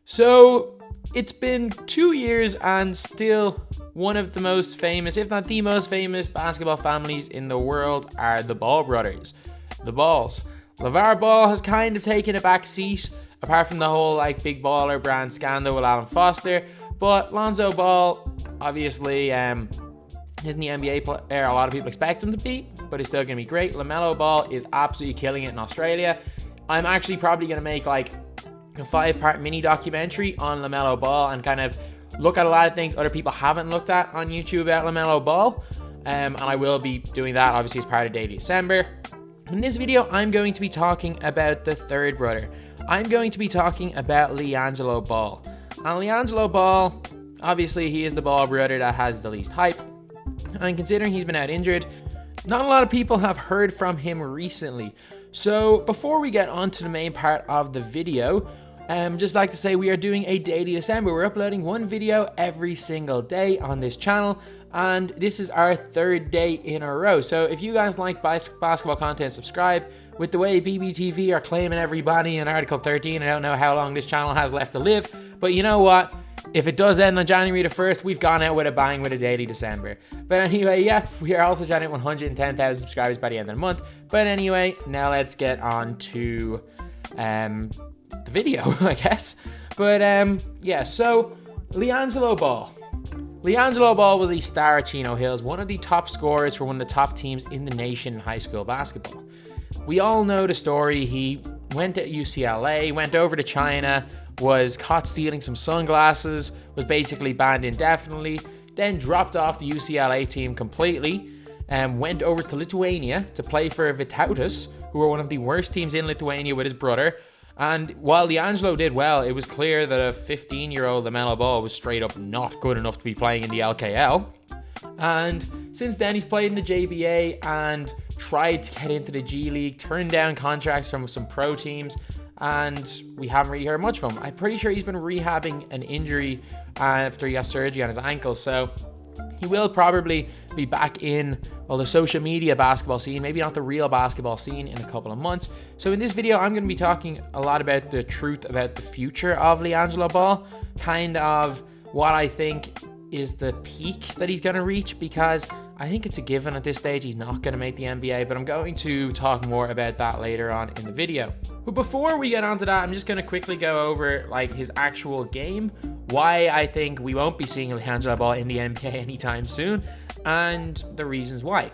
So it's been 2 years and still one of the most famous, if not the most famous, basketball families in the world are the Ball brothers, the Balls. LeVar Ball has kind of taken a back seat, apart from the whole big baller brand scandal with Alan Foster. But Lonzo Ball, obviously, isn't the NBA player a lot of people expect him to be, but he's still going to be great. LaMelo Ball is absolutely killing it in Australia. I'm actually probably going to make a 5-part mini documentary on LaMelo Ball and kind of look at a lot of things other people haven't looked at on YouTube about LaMelo Ball. And I will be doing that, obviously, as part of Daily December. In this video, I'm going to be talking about the third brother. I'm going to be talking about LiAngelo Ball. And LiAngelo Ball, obviously, he is the Ball brother that has the least hype. And considering he's been out injured, not a lot of people have heard from him recently. So before we get on to the main part of the video, just like to say we are doing a Daily December. We're uploading one video every single day on this channel, and this is our third day in a row. So if you guys like basketball content, subscribe. With the way BBTV are claiming everybody in Article 13, I don't know how long this channel has left to live, but you know what? If it does end on January the 1st, we've gone out with a bang with a Daily December. But anyway, yeah, we are also trying to hit 110,000 subscribers by the end of the month. But anyway, now let's get on to the video, I guess. But yeah, so LiAngelo Ball. LiAngelo Ball was a star at Chino Hills, one of the top scorers for one of the top teams in the nation in high school basketball. We all know the story. He went to UCLA, went over to China, was caught stealing some sunglasses, was basically banned indefinitely, then dropped off the UCLA team completely, and went over to Lithuania to play for Vytautas, who were one of the worst teams in Lithuania with his brother. And while LiAngelo did well, it was clear that a 15-year-old LaMelo Ball was straight up not good enough to be playing in the LKL. And since then, he's played in the JBA and tried to get into the G League, turned down contracts from some pro teams, and we haven't really heard much from him. I'm pretty sure he's been rehabbing an injury after he got surgery on his ankle, so he will probably be back in, well, the social media basketball scene, maybe not the real basketball scene, in a couple of months. So in this video, I'm going to be talking a lot about the truth about the future of LiAngelo Ball, kind of what I think is the peak that he's going to reach, because I think it's a given at this stage he's not going to make the NBA, but I'm going to talk more about that later on in the video. But before we get onto that, I'm just going to quickly go over his actual game, why I think we won't be seeing LiAngelo Ball in the NBA anytime soon, and the reasons why.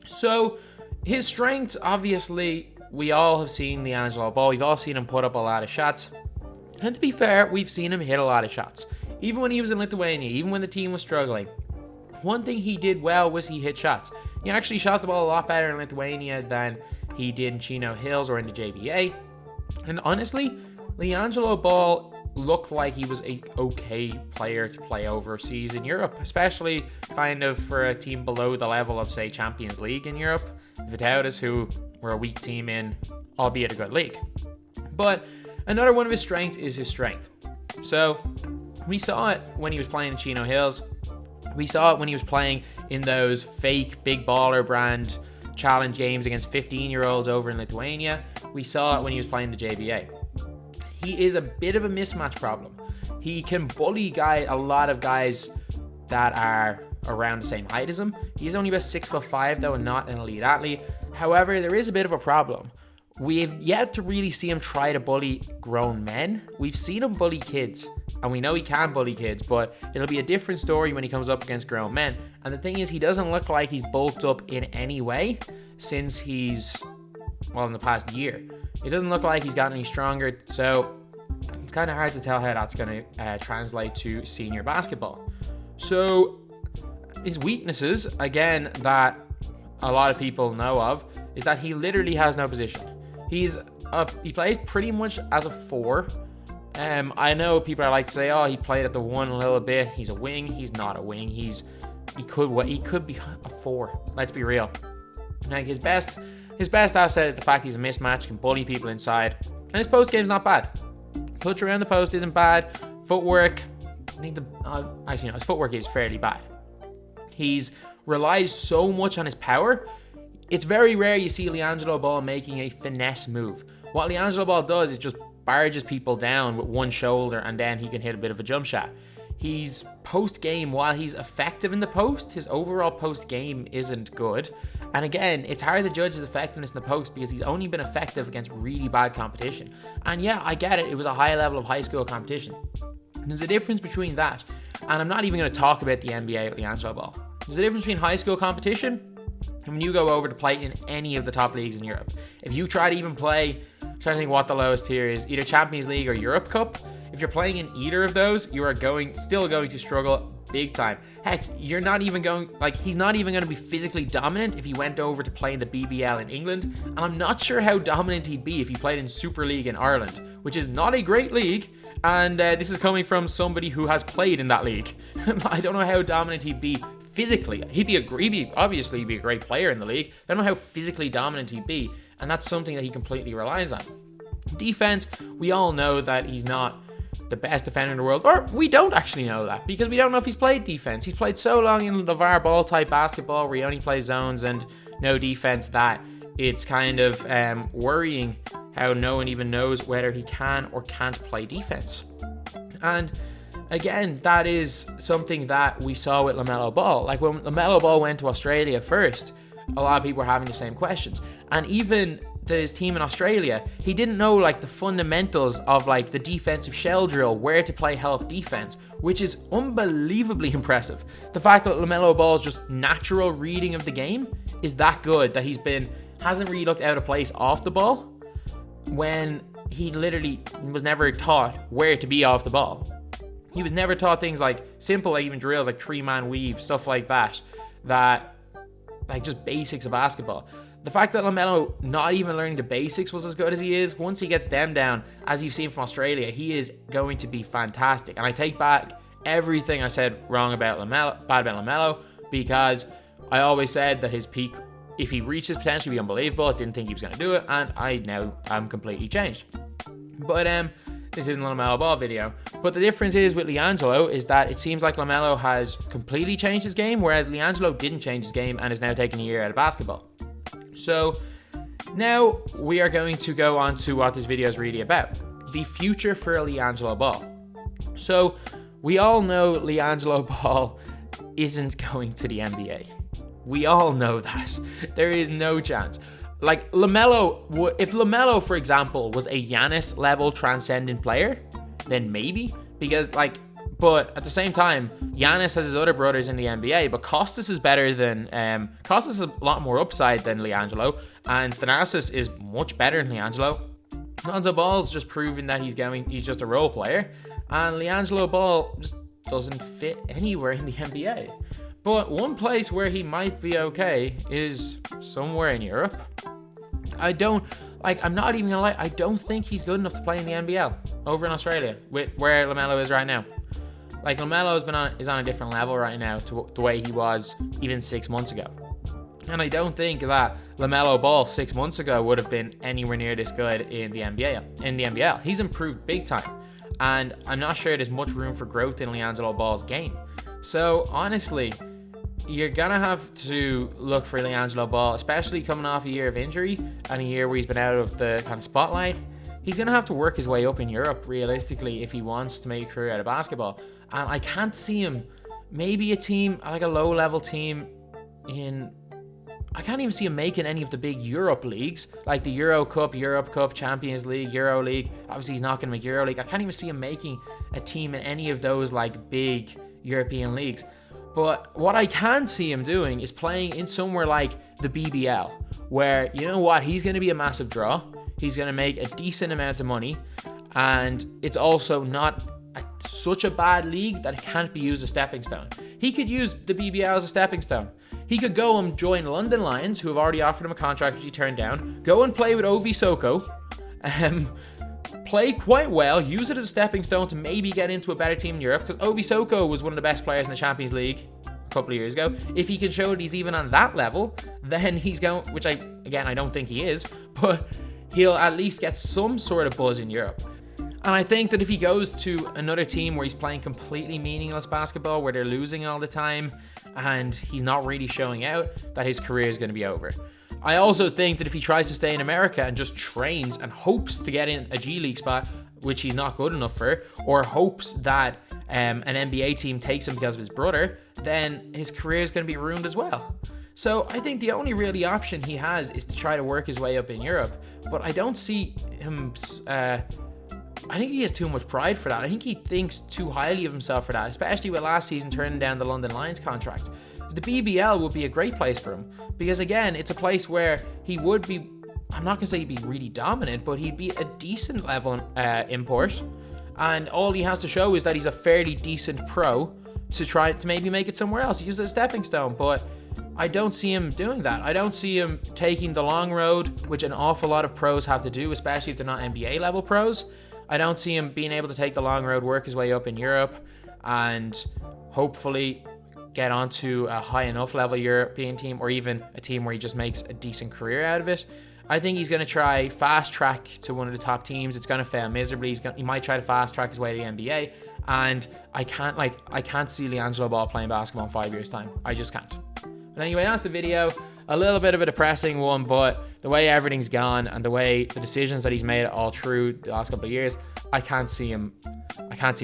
So his strengths, obviously, we all have seen LiAngelo Ball. We've all seen him put up a lot of shots, and to be fair, we've seen him hit a lot of shots. Even when he was in Lithuania, even when the team was struggling, one thing he did well was he hit shots. He actually shot the ball a lot better in Lithuania than he did in Chino Hills or in the JBA. And honestly, LiAngelo Ball looked like he was a okay player to play overseas in Europe, especially kind of for a team below the level of, say, Champions League in Europe. Vytautas, who were a weak team in, albeit a good league. But another one of his strengths is his strength. So we saw it when he was playing in Chino Hills. We saw it when he was playing in those fake big baller brand challenge games against 15-year-olds over in Lithuania. We saw it when he was playing the JBA. He is a bit of a mismatch problem. He can bully a lot of guys that are around the same height as him. He's only about 6'5" though, and not an elite athlete. However, there is a bit of a problem. We've yet to really see him try to bully grown men. We've seen him bully kids, and we know he can bully kids, but it'll be a different story when he comes up against grown men. And the thing is, he doesn't look like he's bulked up in any way since in the past year. It doesn't look like he's gotten any stronger, so it's kind of hard to tell how that's going to translate to senior basketball. So his weaknesses, again, that a lot of people know of, is that he literally has no position. He plays pretty much as a 4. I know people are like to say, oh, he played at the 1 a little bit. He's a wing. He's not a wing. He could be a 4. Let's be real. His best asset is the fact he's a mismatch, can bully people inside, and his post game's not bad. Touch around the post isn't bad. Footwork, his footwork is fairly bad. He relies so much on his power. It's very rare you see LiAngelo Ball making a finesse move. What LiAngelo Ball does is just barges people down with one shoulder and then he can hit a bit of a jump shot. He's post-game, while he's effective in the post, his overall post-game isn't good. And again, it's hard to judge his effectiveness in the post because he's only been effective against really bad competition. And yeah, I get it. It was a high level of high school competition. And there's a difference between that. And I'm not even going to talk about the NBA with LiAngelo Ball. There's a difference between high school competition and when you go over to play in any of the top leagues in Europe. If you try to even play, I'm trying to think what the lowest tier is, either Champions League or Europe Cup, if you're playing in either of those, you are still going to struggle big time. Heck, you're not even going, like, he's not even going to be physically dominant if he went over to play in the BBALL in England. And I'm not sure how dominant he'd be if he played in Super League in Ireland, which is not a great league. And this is coming from somebody who has played in that league. I don't know how dominant he'd be physically. He'd obviously be a great player in the league. I don't know how physically dominant he'd be. And that's something that he completely relies on. Defense, we all know that he's not the best defender in the world, or we don't actually know that because we don't know if he's played defense. He's played so long in LeVar Ball type basketball where he only plays zones and no defense that it's kind of worrying how no one even knows whether he can or can't play defense. And again, that is something that we saw with LaMelo Ball. Like when LaMelo Ball went to Australia first, a lot of people were having the same questions. And even his team in Australia, he didn't know like the fundamentals of like the defensive shell drill, where to play help defense, which is unbelievably impressive. The fact that LaMelo Ball's just natural reading of the game is that good that hasn't really looked out of place off the ball when he literally was never taught where to be off the ball. He was never taught things like simple, like even drills like 3-man weave, stuff like that like just basics of basketball. The fact that LaMelo not even learning the basics was as good as he is, once he gets them down, as you've seen from Australia, he is going to be fantastic. And I take back everything I said wrong about LaMelo, because I always said that his peak, if he reaches potential, would be unbelievable. I didn't think he was going to do it, and I'm completely changed. But this isn't a LaMelo Ball video. But the difference is with LiAngelo is that it seems like LaMelo has completely changed his game, whereas LiAngelo didn't change his game and is now taking a year out of basketball. So now we are going to go on to what this video is really about. The future for LiAngelo Ball. So we all know LiAngelo Ball isn't going to the NBA. We all know that. There is no chance. Like LaMelo, if LaMelo, for example, was a Giannis level transcendent player, then maybe. Because like, but at the same time, Giannis has his other brothers in the NBA, but Kostas is better than, Kostas has a lot more upside than LiAngelo, and Thanasis is much better than LiAngelo. Lonzo Ball's just proving that he's just a role player, and LiAngelo Ball just doesn't fit anywhere in the NBA. But one place where he might be okay is somewhere in Europe. I'm not even gonna lie, I don't think he's good enough to play in the NBL over in Australia, with where LaMelo is right now. Like LaMelo is on a different level right now to the way he was even 6 months ago. And I don't think that LaMelo Ball 6 months ago would have been anywhere near this good in the NBL. He's improved big time. And I'm not sure there's much room for growth in LiAngelo Ball's game. So honestly, you're gonna have to look for LiAngelo Ball, especially coming off a year of injury and a year where he's been out of the kind of spotlight. He's gonna have to work his way up in Europe realistically if he wants to make a career out of basketball. And I can't see him, maybe a team, like a low-level team I can't even see him making any of the big Europe leagues, like the Euro Cup, Champions League, Euro League. Obviously, he's not going to make Euro League. I can't even see him making a team in any of those like big European leagues. But what I can see him doing is playing in somewhere like the BBL, where, you know what, he's going to be a massive draw. He's going to make a decent amount of money, and it's also not such a bad league that it can't be used as a stepping stone. He could use the BBL as a stepping stone. He could go and join London Lions, who have already offered him a contract which he turned down, go and play with Ovi Soko, play quite well, use it as a stepping stone to maybe get into a better team in Europe, because Ovi Soko was one of the best players in the Champions League a couple of years ago. If he can show that he's even on that level, then he's going, which I don't think he is, but he'll at least get some sort of buzz in Europe. And I think that if he goes to another team where he's playing completely meaningless basketball, where they're losing all the time, and he's not really showing out, that his career is going to be over. I also think that if he tries to stay in America and just trains and hopes to get in a G League spot, which he's not good enough for, or hopes that an NBA team takes him because of his brother, then his career is going to be ruined as well. So I think the only really option he has is to try to work his way up in Europe. But I don't see him... I think he has too much pride for that. I think he thinks too highly of himself for that, especially with last season turning down the London Lions contract. The BBL would be a great place for him because, again, it's a place where he would be... I'm not going to say he'd be really dominant, but he'd be a decent level import. And all he has to show is that he's a fairly decent pro to try to maybe make it somewhere else. He uses a stepping stone, but I don't see him doing that. I don't see him taking the long road, which an awful lot of pros have to do, especially if they're not NBA level pros. I don't see him being able to take the long road, work his way up in Europe, and hopefully get onto a high enough level European team, or even a team where he just makes a decent career out of it. I think he's going to try fast track to one of the top teams. It's going to fail miserably. He might try to fast track his way to the NBA, and I can't see LiAngelo Ball playing basketball in 5 years' time. I just can't. But anyway, that's the video. A little bit of a depressing one, but the way everything's gone and the way the decisions that he's made all through the last couple of years, I can't see him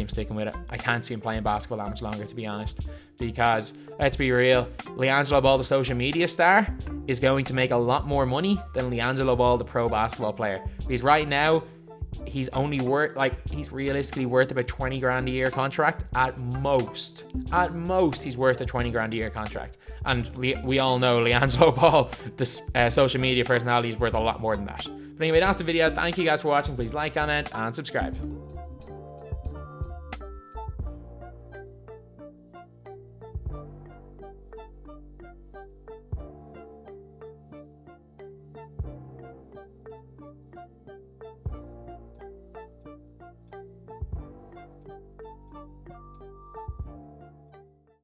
sticking with it. I can't see him playing basketball that much longer, to be honest. Because, let's be real, LiAngelo Ball, the social media star, is going to make a lot more money than LiAngelo Ball, the pro basketball player. Because right now, he's only worth, he's realistically worth about 20 grand a year contract at most. At most, he's worth a 20 grand a year contract. And we all know LiAngelo Ball, the social media personality, is worth a lot more than that. But anyway, that's the video. Thank you guys for watching. Please like, comment, and subscribe.